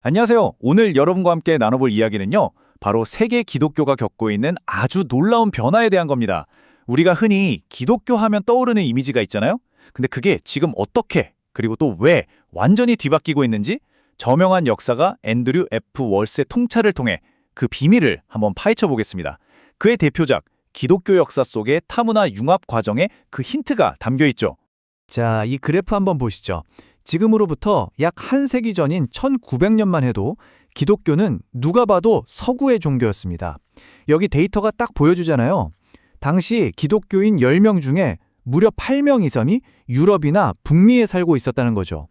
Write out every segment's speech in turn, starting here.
안녕하세요. 오늘 여러분과 함께 나눠볼 이야기는요, 바로 세계 기독교가 겪고 있는 아주 놀라운 변화에 대한 겁니다. 우리가 흔히 기독교 하면 떠오르는 이미지가 있잖아요? 근데 그게 지금 어떻게, 그리고 또 왜 완전히 뒤바뀌고 있는지 저명한 역사가 앤드류 F. 월스의 통찰을 통해 그 비밀을 한번 파헤쳐 보겠습니다. 그의 대표작, 기독교 역사 속의 타문화 융합 과정에 그 힌트가 담겨 있죠. 자, 이 그래프 한번 보시죠. 지금으로부터 약 한 세기 전인 1900년만 해도 기독교는 누가 봐도 서구의 종교였습니다. 여기 데이터가 딱 보여주잖아요. 당시 기독교인 10명 중에 무려 8명 이상이 유럽이나 북미에 살고 있었다는 거죠.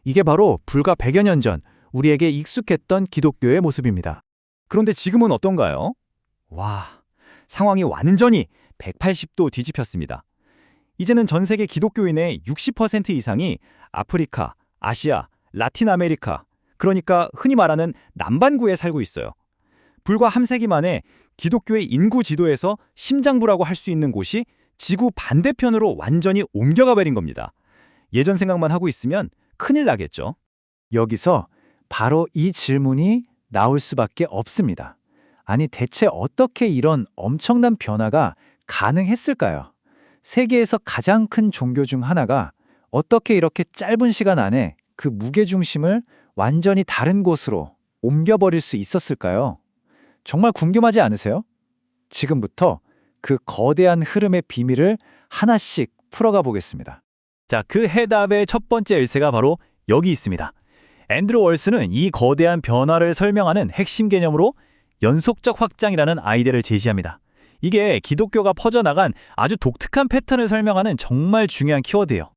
이게 바로 불과 100여 년 전 우리에게 익숙했던 기독교의 모습입니다. 그런데 지금은 어떤가요? 와, 상황이 완전히 180도 뒤집혔습니다. 이제는 전 세계 기독교인의 60% 이상이 아프리카, 아시아, 라틴 아메리카, 그러니까 흔히 말하는 남반구에 살고 있어요. 불과 한 세기 만에 기독교의 인구 지도에서 심장부라고 할 수 있는 곳이 지구 반대편으로 완전히 옮겨가 버린 겁니다. 예전 생각만 하고 있으면 큰일 나겠죠. 여기서 바로 이 질문이 나올 수밖에 없습니다. 아니, 대체 어떻게 이런 엄청난 변화가 가능했을까요? 세계에서 가장 큰 종교 중 하나가 어떻게 이렇게 짧은 시간 안에 그 무게중심을 완전히 다른 곳으로 옮겨버릴 수 있었을까요? 정말 궁금하지 않으세요? 지금부터 그 거대한 흐름의 비밀을 하나씩 풀어가 보겠습니다. 자, 그 해답의 첫 번째 열쇠가 바로 여기 있습니다. 앤드류 월스는 이 거대한 변화를 설명하는 핵심 개념으로 연속적 확장이라는 아이디어를 제시합니다. 이게 기독교가 퍼져나간 아주 독특한 패턴을 설명하는 정말 중요한 키워드예요.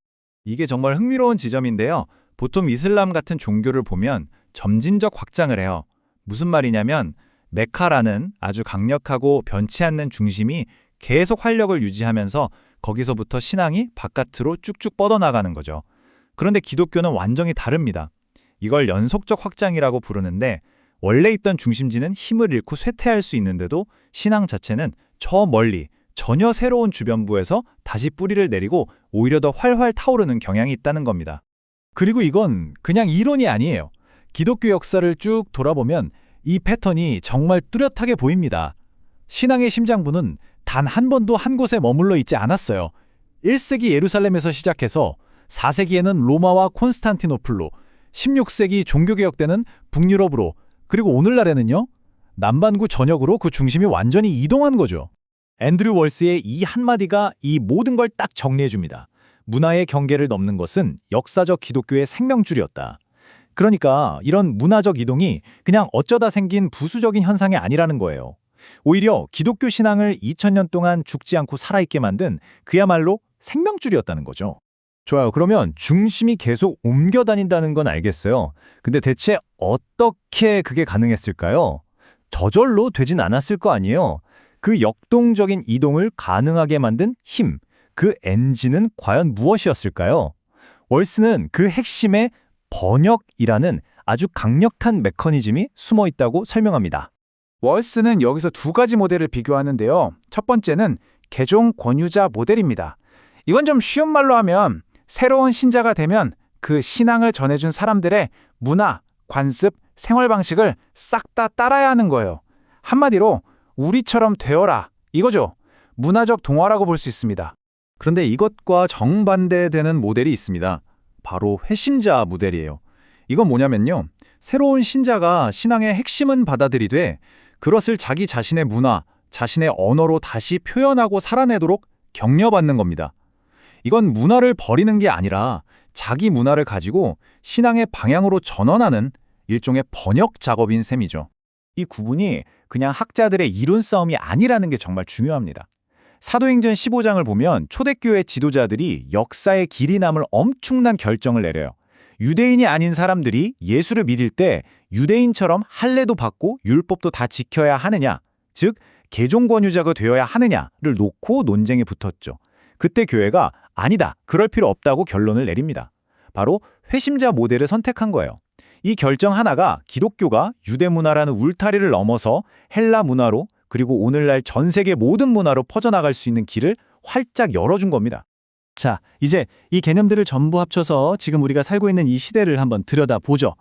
이게 정말 흥미로운 지점인데요. 보통 이슬람 같은 종교를 보면 점진적 확장을 해요. 무슨 말이냐면 메카라는 아주 강력하고 변치 않는 중심이 계속 활력을 유지하면서 거기서부터 신앙이 바깥으로 쭉쭉 뻗어나가는 거죠. 그런데 기독교는 완전히 다릅니다. 이걸 연속적 확장이라고 부르는데 원래 있던 중심지는 힘을 잃고 쇠퇴할 수 있는데도 신앙 자체는 저 멀리 전혀 새로운 주변부에서 다시 뿌리를 내리고 오히려 더 활활 타오르는 경향이 있다는 겁니다. 그리고 이건 그냥 이론이 아니에요. 기독교 역사를 쭉 돌아보면 이 패턴이 정말 뚜렷하게 보입니다. 신앙의 심장부는 단 한 번도 한 곳에 머물러 있지 않았어요. 1세기 예루살렘에서 시작해서 4세기에는 로마와 콘스탄티노플로, 16세기 종교개혁 때는 북유럽으로, 그리고 오늘날에는요, 남반구 전역으로 그 중심이 완전히 이동한 거죠. 앤드류 월스의 이 한마디가 이 모든 걸 딱 정리해줍니다. 문화의 경계를 넘는 것은 역사적 기독교의 생명줄이었다. 그러니까 이런 문화적 이동이 그냥 어쩌다 생긴 부수적인 현상이 아니라는 거예요. 오히려 기독교 신앙을 2000년 동안 죽지 않고 살아있게 만든 그야말로 생명줄이었다는 거죠. 좋아요. 그러면 중심이 계속 옮겨 다닌다는 건 알겠어요. 근데 대체 어떻게 그게 가능했을까요? 저절로 되진 않았을 거 아니에요. 그 역동적인 이동을 가능하게 만든 힘, 그 엔진은 과연 무엇이었을까요? 월스는 그 핵심에 번역이라는 아주 강력한 메커니즘이 숨어 있다고 설명합니다. 월스는 여기서 두 가지 모델을 비교하는데요. 첫 번째는 개종 권유자 모델입니다. 이건 좀 쉬운 말로 하면 새로운 신자가 되면 그 신앙을 전해준 사람들의 문화, 관습, 생활 방식을 싹 다 따라야 하는 거예요. 한마디로 우리처럼 되어라 이거죠. 문화적 동화라고 볼 수 있습니다. 그런데 이것과 정반대되는 모델이 있습니다. 바로 회심자 모델이에요. 이건 뭐냐면요. 새로운 신자가 신앙의 핵심은 받아들이되 그것을 자기 자신의 문화, 자신의 언어로 다시 표현하고 살아내도록 격려받는 겁니다. 이건 문화를 버리는 게 아니라 자기 문화를 가지고 신앙의 방향으로 전환하는 일종의 번역 작업인 셈이죠. 이 구분이 그냥 학자들의 이론 싸움이 아니라는 게 정말 중요합니다. 사도행전 15장을 보면 초대교회 지도자들이 역사의 길이 남을 엄청난 결정을 내려요. 유대인이 아닌 사람들이 예수를 믿을 때 유대인처럼 할례도 받고 율법도 다 지켜야 하느냐, 즉 개종 권유자가 되어야 하느냐를 놓고 논쟁에 붙었죠. 그때 교회가 아니다, 그럴 필요 없다고 결론을 내립니다. 바로 회심자 모델을 선택한 거예요. 이 결정 하나가 기독교가 유대 문화라는 울타리를 넘어서 헬라 문화로 그리고 오늘날 전 세계 모든 문화로 퍼져나갈 수 있는 길을 활짝 열어준 겁니다. 자, 이제 이 개념들을 전부 합쳐서 지금 우리가 살고 있는 이 시대를 한번 들여다보죠.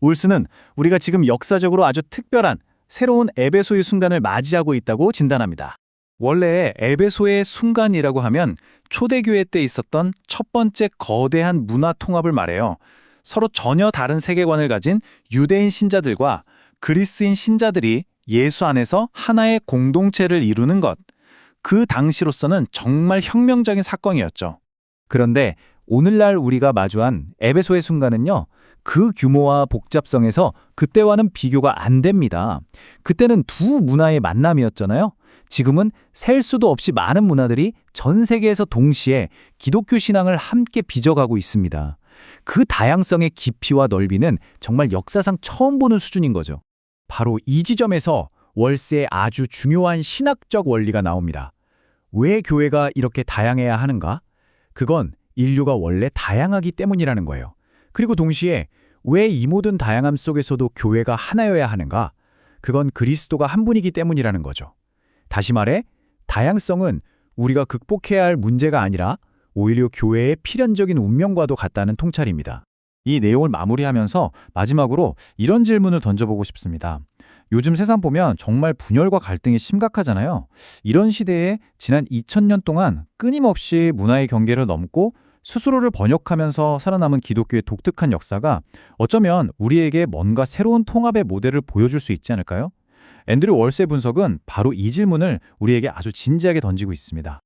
올스는 우리가 지금 역사적으로 아주 특별한 새로운 에베소의 순간을 맞이하고 있다고 진단합니다. 원래 에베소의 순간이라고 하면 초대교회 때 있었던 첫 번째 거대한 문화 통합을 말해요. 서로 전혀 다른 세계관을 가진 유대인 신자들과 그리스인 신자들이 예수 안에서 하나의 공동체를 이루는 것. 그 당시로서는 정말 혁명적인 사건이었죠. 그런데 오늘날 우리가 마주한 에베소의 순간은요, 그 규모와 복잡성에서 그때와는 비교가 안 됩니다. 그때는 두 문화의 만남이었잖아요. 지금은 셀 수도 없이 많은 문화들이 전 세계에서 동시에 기독교 신앙을 함께 빚어가고 있습니다. 그 다양성의 깊이와 넓이는 정말 역사상 처음 보는 수준인 거죠. 바로 이 지점에서 월스의 아주 중요한 신학적 원리가 나옵니다. 왜 교회가 이렇게 다양해야 하는가? 그건 인류가 원래 다양하기 때문이라는 거예요. 그리고 동시에 왜 이 모든 다양함 속에서도 교회가 하나여야 하는가? 그건 그리스도가 한 분이기 때문이라는 거죠. 다시 말해, 다양성은 우리가 극복해야 할 문제가 아니라 오히려 교회의 필연적인 운명과도 같다는 통찰입니다. 이 내용을 마무리하면서 마지막으로 이런 질문을 던져보고 싶습니다. 요즘 세상 보면 정말 분열과 갈등이 심각하잖아요. 이런 시대에 지난 2000년 동안 끊임없이 문화의 경계를 넘고 스스로를 번역하면서 살아남은 기독교의 독특한 역사가 어쩌면 우리에게 뭔가 새로운 통합의 모델을 보여줄 수 있지 않을까요? 앤드류 월스의 분석은 바로 이 질문을 우리에게 아주 진지하게 던지고 있습니다.